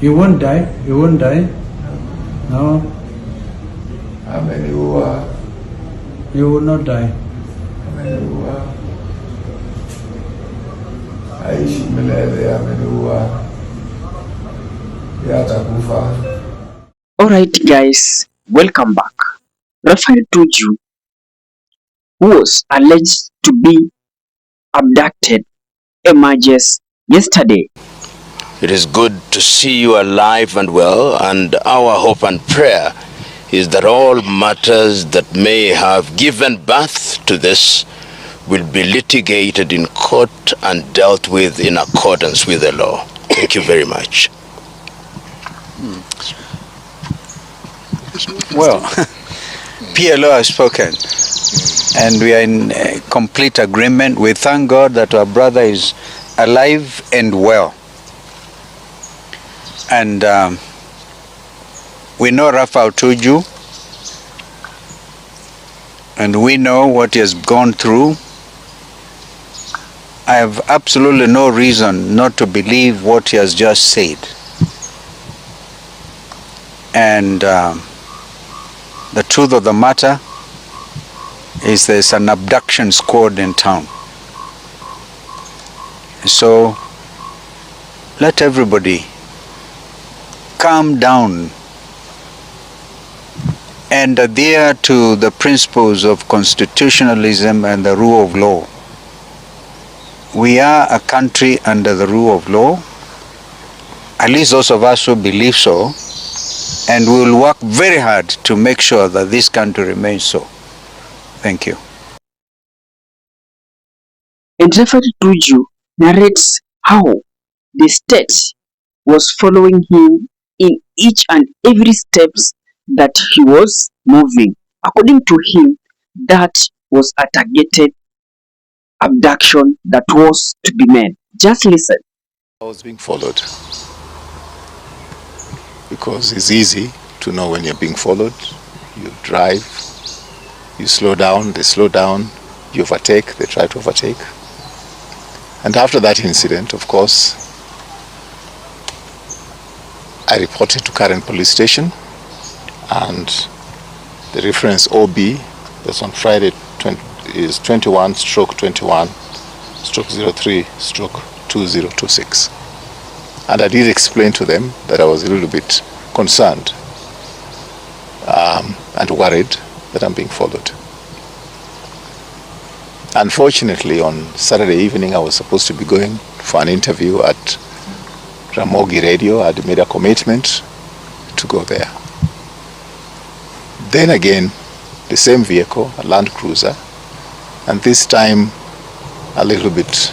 You won't die. You won't die. No. You will not die. Alright guys, welcome back. Rafael Tuju, who was alleged to be abducted, emerges yesterday. It is good to see you alive and well, and our hope and prayer is that all matters that may have given birth to this will be litigated in court and dealt with in accordance with the law. Thank you very much. Well, PLO has spoken, and we are in complete agreement. We thank God that our brother is alive and well. And we know Rafael Tuju, and we know what he has gone through. I have absolutely no reason not to believe what he has just said. And the truth of the matter is there's an abduction squad in town. So let everybody calm down and adhere to the principles of constitutionalism and the rule of law. We are a country under the rule of law, at least those of us who believe so, and we will work very hard to make sure that this country remains so. Thank you. And Rafael Tuju narrates how the state was following him in each and every steps that he was moving. According to him, that was a targeted abduction that was to be made. Just listen. I was being followed because it's easy to know when you're being followed. You drive, you slow down, they slow down, you overtake, they try to overtake. And after that incident, of course, I reported to Karen police station, and the reference OB that's on Friday is 21/21/03/2026. And I did explain to them that I was a little bit concerned and worried that I'm being followed. Unfortunately, on Saturday evening, I was supposed to be going for an interview at Ramogi Radio. I'd made a commitment to go there. Then again, the same vehicle, a Land Cruiser, and this time a little bit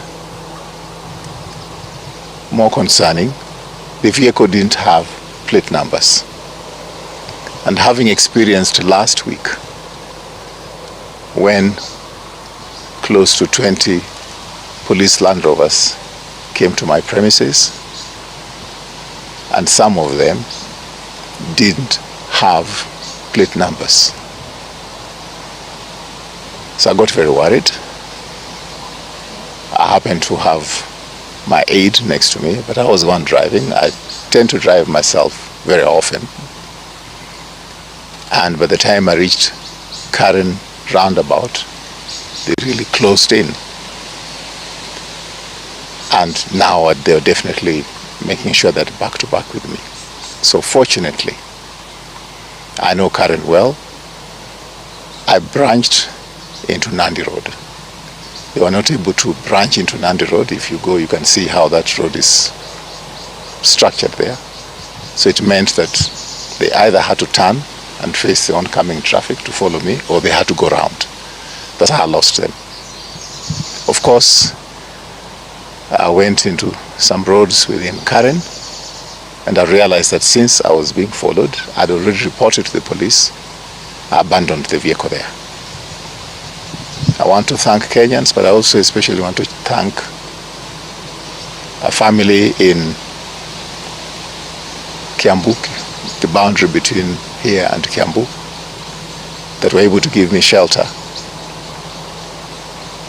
more concerning, the vehicle didn't have plate numbers. And having experienced last week when close to 20 police Land Rovers came to my premises, and some of them didn't have plate numbers. So I got very worried. I happened to have my aide next to me, but I was the one driving. I tend to drive myself very often. And by the time I reached Karen roundabout, they really closed in. And now they're definitely making sure that back to back with me. So fortunately, I know Karen well. I branched into Nandi Road. They were not able to branch into Nandi Road. If you go, you can see how that road is structured there. So it meant that they either had to turn and face the oncoming traffic to follow me, or they had to go around. That's how I lost them. Of course, I went into some roads within Karen, and I realized that since I was being followed, I'd already reported to the police. I abandoned the vehicle there. I want to thank Kenyans, but I also especially want to thank a family in Kiambu, the boundary between here and Kiambu. that were able to give me shelter.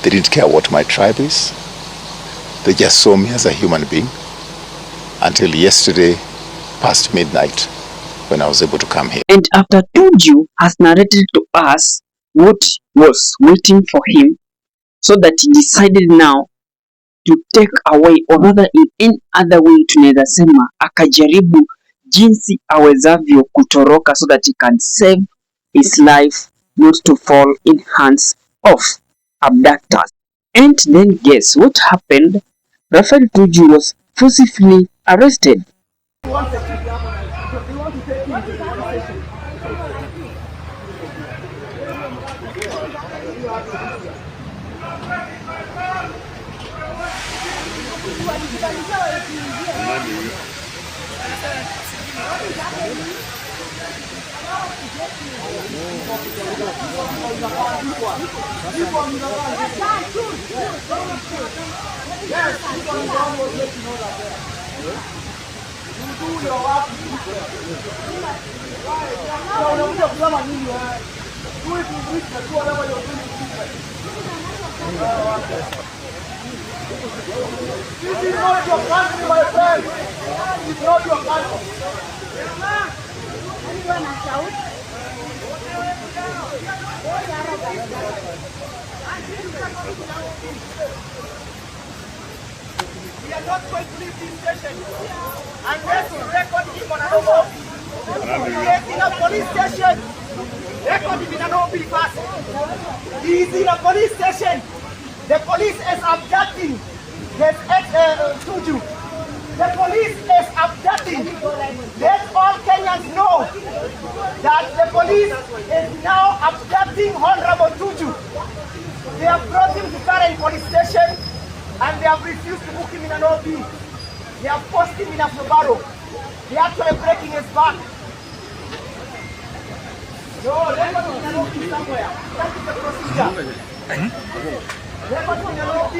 They didn't care what my tribe is. They just saw me as a human being until yesterday past midnight when I was able to come here. And after Tuju has narrated to us what was waiting for him, so that he decided now to take away, or rather in any other way tunaweza sema akajaribu jinsi awezavyo kutoroka so that he can save his life not to fall in hands of abductors. And then guess what happened? Rafael Tuju was forcibly arrested. This is not your country, my friend. It's not your country. We are not going to leave this station unless we record him on an over. He is in a police station. Record him in an OB pass. He is in a police station. The police is abducting his Tuju. The police is abducting. Let all Kenyans know that the police is now abducting Honorable Tuju. They have brought him to Karen police station and they have refused to book him in an OB. They have forced him in a Mwaro. They are actually breaking his back. No, let us in an OB somewhere. That is the procedure. Let us in an OB.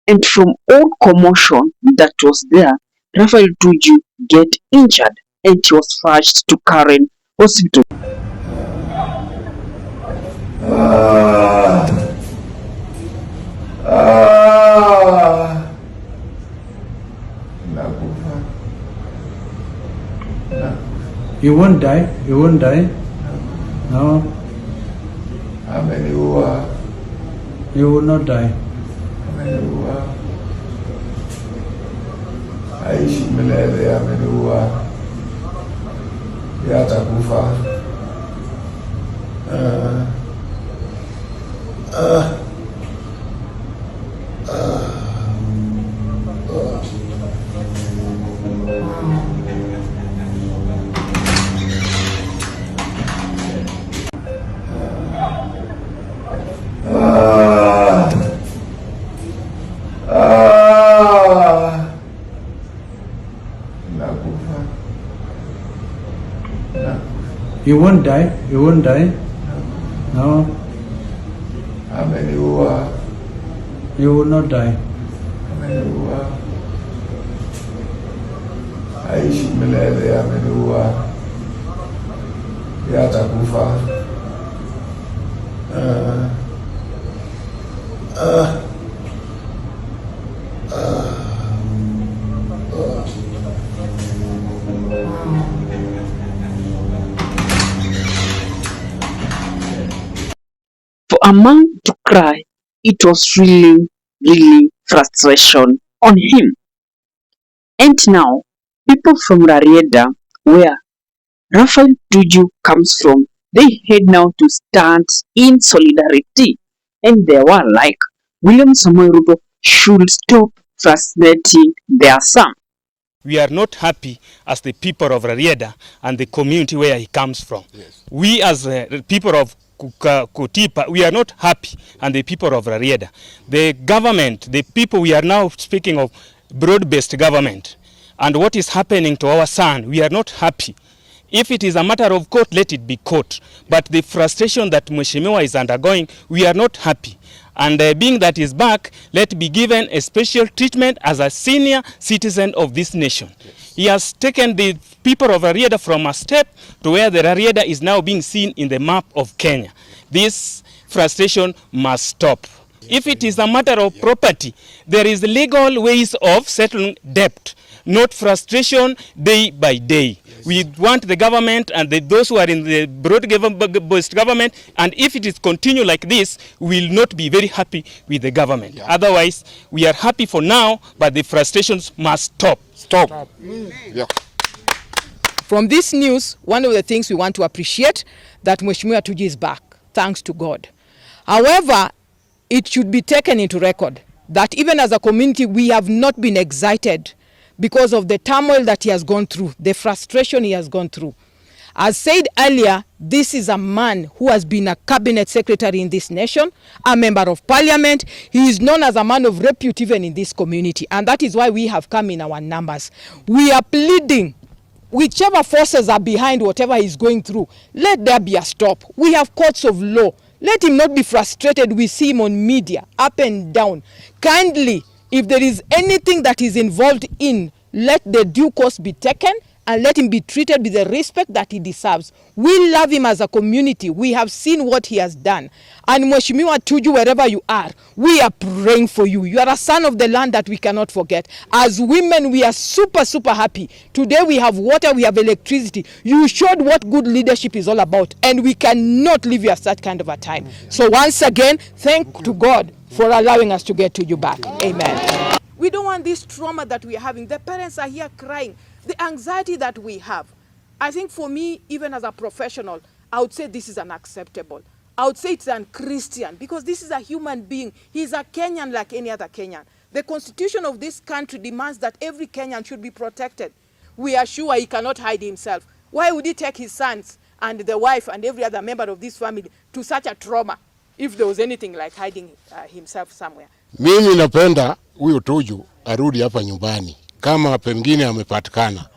And from all commotion that was there, Rafael Tuju get injured and he was rushed to Karen Hospital. You won't die. You won't die. No. You will not die. Aishi milele, ameniua, yatakufa. You won't die. You won't die. No. Ameniua. You will not die. Ameniua. Aishi milele, ameniua, yatakufa. For a man to cry, it was really frustration on him. And now, people from Rarieda, where Rafael Tuju comes from, they head now to stand in solidarity. And they were like, William Samoei Ruto should stop frustrating their son. We are not happy as the people of Rarieda and the community where he comes from. Yes. We as the people of Kutipa, we are not happy, and the people of Rarieda. The government, the people, we are now speaking of broad-based government. And what is happening to our son, we are not happy. If it is a matter of court, let it be court. But the frustration that Mheshimiwa is undergoing, we are not happy. And being that he's back, let be given a special treatment as a senior citizen of this nation. Yes. He has taken the people of Rarieda from a step to where the Rarieda is now being seen in the map of Kenya. This frustration must stop. If it is a matter of property, there is legal ways of settling debt, not frustration day by day. Yes. We want the government and those who are in the broad-based government, and if it is continue like this, we will not be very happy with the government. Yeah. Otherwise, we are happy for now, but the frustrations must stop. Stop. Yeah. From this news, one of the things we want to appreciate that Mheshimiwa Tuju is back, thanks to God. However, it should be taken into record that even as a community, we have not been excited because of the turmoil that he has gone through, the frustration he has gone through. As said earlier, this is a man who has been a cabinet secretary in this nation, a member of parliament. He is known as a man of repute even in this community, and that is why we have come in our numbers. We are pleading, whichever forces are behind whatever he's going through, let there be a stop. We have courts of law. Let him not be frustrated. We see him on media, up and down. Kindly, if there is anything that is involved in, let the due course be taken and let him be treated with the respect that he deserves. We love him as a community. We have seen what he has done. And Mheshimiwa Tuju, wherever you are, we are praying for you. You are a son of the land that we cannot forget. As women, we are super, super happy. Today we have water, we have electricity. You showed what good leadership is all about, and we cannot leave you at that kind of a time. So once again, thank to God for allowing us to get Tuju back. Amen. We don't want this trauma that we are having. The parents are here crying. The anxiety that we have. I think for me, even as a professional, I would say this is unacceptable. I would say it's unchristian because this is a human being. He's a Kenyan like any other Kenyan. The constitution of this country demands that every Kenyan should be protected. We are sure he cannot hide himself. Why would he take his sons and the wife and every other member of this family to such a trauma if there was anything like hiding himself somewhere? Mimi napenda huyo Tuju arudi hapa nyumbani kama pengine amepatikana.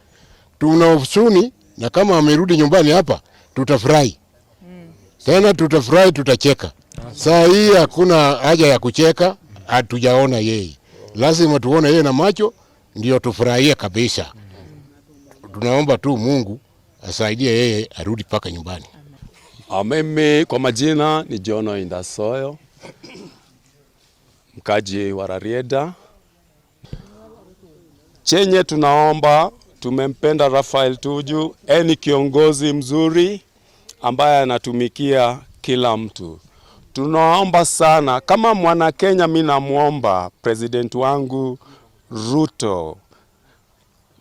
Tuna huzuni na kama amerudi nyumbani hapa tutafurahi. Tena tutafurahi, tutacheka. Saa hii hakuna haja ya kucheka, hatujaona yeye. Lazima tuone yeye na macho ndio tufurahie kabisa. Tunaomba tu Mungu asaidie yeye arudi paka nyumbani. Mimi kwa majina ni Jono Indasoyo, mkaji wa Rarieda. Chenye tunaomba, tumempenda Rafael Tuju, ni kiongozi mzuri ambaye anatumikia kila mtu. Tunaomba sana, kama mwana Kenya mimi namuomba president wangu Ruto,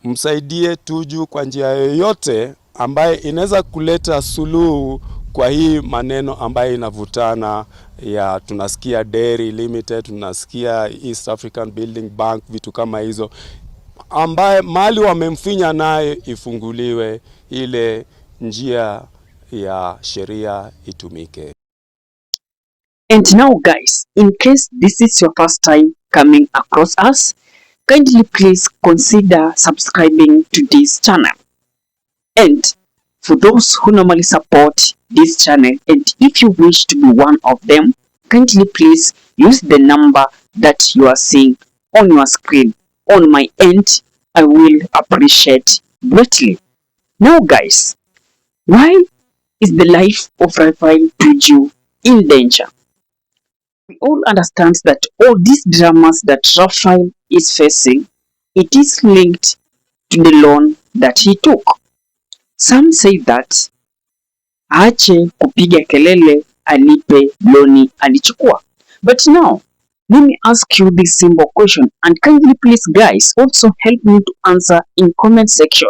msaidie Tuju kwa njia yoyote ambaye inaweza kuleta suluhu kwa hii maneno ambaye inavutana ya tunasikia Dairy Limited, tunasikia East African Building Bank, vitu kama hizo ambaye mali wamemfinya naye ifunguliwe, ile njia ya sheria itumike. And now guys, in case this is your first time coming across us, kindly please consider subscribing to this channel. And for those who normally support this channel, and if you wish to be one of them, kindly please use the number that you are seeing on your screen. On my end, I will appreciate greatly. Now guys, why is the life of Rafael Tuju in danger? We all understand that all these dramas that Rafael is facing, it is linked to the loan that he took. Some say that aache kupiga kelele, alipe loni alichukua. But now, let me ask you this simple question, and kindly please guys also help me to answer in comment section.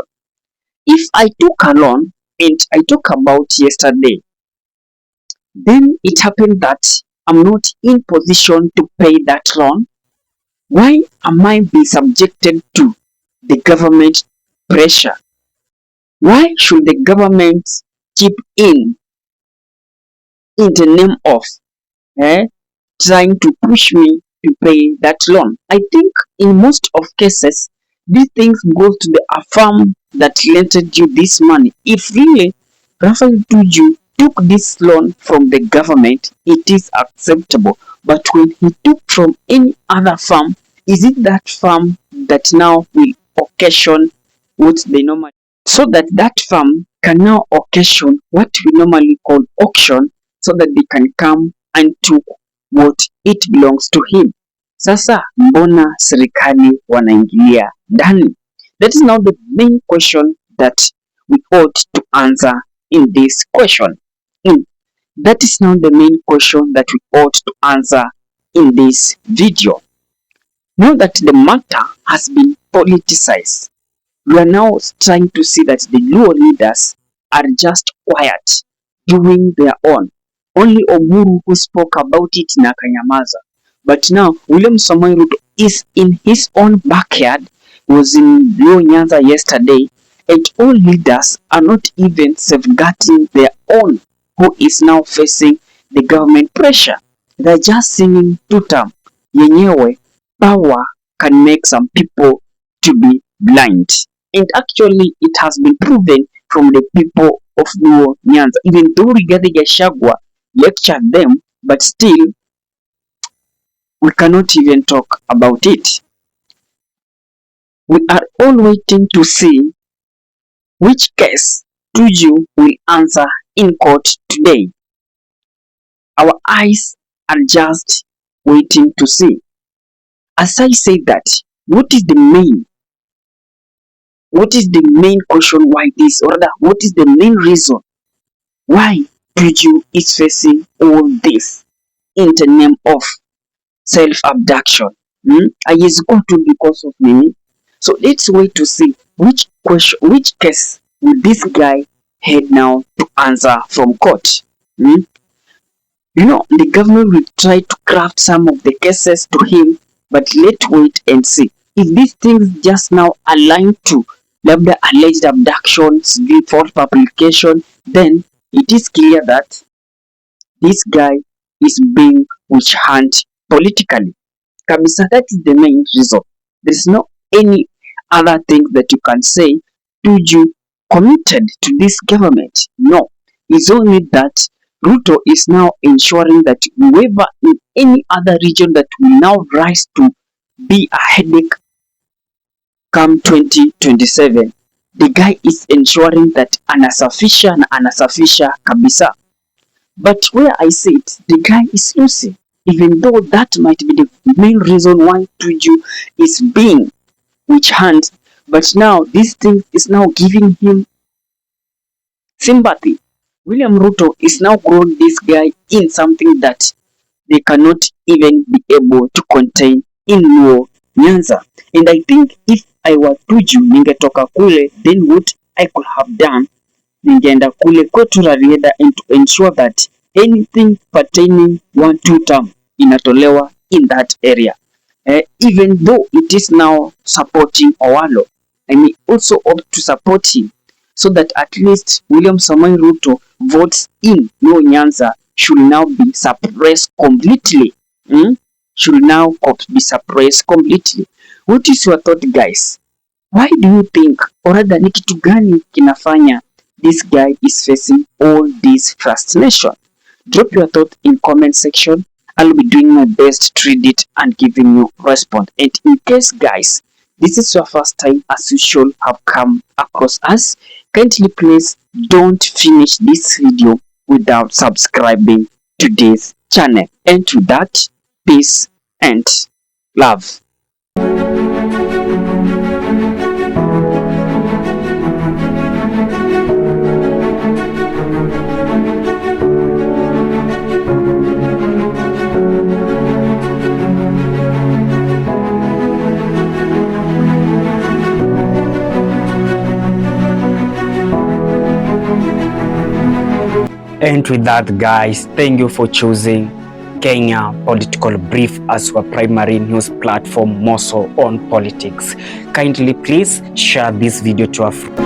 If I took a loan, and I talk about yesterday, then it happened that I'm not in position to pay that loan, why am I being subjected to the government pressure? Why should the government chip in the name of trying to push me to pay that loan? I think in most of cases, these things go to the firm that lended you this money. If really Rafael Tuju took this loan from the government, it is acceptable. But when he took from any other farm, is it that farm that now will occasion what they normally, so that that farm can now occasion what we normally call auction, so that they can come and took what it belongs to him. Sasa mbona serikali wanaingilia ndani? That is now the main question that we ought to answer in this question. That is now the main question that we ought to answer in this video. Now that the matter has been politicized, we are now trying to see that the Luo leaders are just quiet, doing their own. Only Oburu who spoke about it na kanyamaza. But now William Samoei Ruto is in his own backyard, was in Luo Nyanza yesterday, and all leaders are not even safeguarding their own, who is now facing the government pressure. They're just singing tutam yenyewe, power can make some people to be blind. And actually it has been proven from the people of Luo Nyanza, even though Rigathi Gachagua lectured them, but still we cannot even talk about it. We are all waiting to see which case Tuju will answer in court today. Our eyes are just waiting to see. As I say that, what is the main question why this, or rather, what is the main reason why Tuju is facing all this in the name of self-abduction? I is going to because of me. So let's wait to see which case will this guy head now to answer from court. You know, the government will try to craft some of the cases to him, but let's wait and see. If these things just now align to the alleged abductions, the false publication, then it is clear that this guy is being witch hunt politically. Kabisa, that is the main reason. There is no any other thing that you can say Tuju committed to this government. No, it's only that Ruto is now ensuring that whoever in any other region that will now rise to be a headache come 2027, the guy is ensuring that anasafisha kabisa. But where I say it, the guy is losing, even though that might be the main reason why Tuju is being witch hunt. But now this thing is now giving him sympathy. William Ruto is now growing this guy in something that they cannot even be able to contain in Luo Nyanza. And I think if I were Tuju, ningetoka kule, then what I could have done, ningeenda kule kwetu Rarieda, and to ensure that anything pertaining 1-2 term inatolewa in that area. Even though it is now supporting Owalo, I may also opt to support him, so that at least William Samoei Ruto votes in Luo Nyanza should now be suppressed completely. Should now be suppressed completely. What is your thought, guys? Why do you think, or rather ni kitu gani kinafanya this guy is facing all this frustration? Drop your thought in comment section. I'll be doing my best to read it and giving you response. And in case, guys, this is your first time, as usual, have come across us, kindly please don't finish this video without subscribing to this channel. And to that, peace and love. And with that, guys, thank you for choosing Kenya Political Brief as our primary news platform, more so on politics. Kindly please share this video to a friend.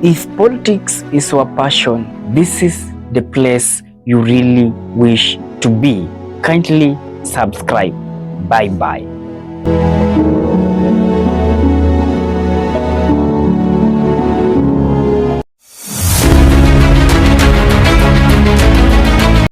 If politics is your passion, this is the place you really wish to be. Kindly subscribe. Bye bye.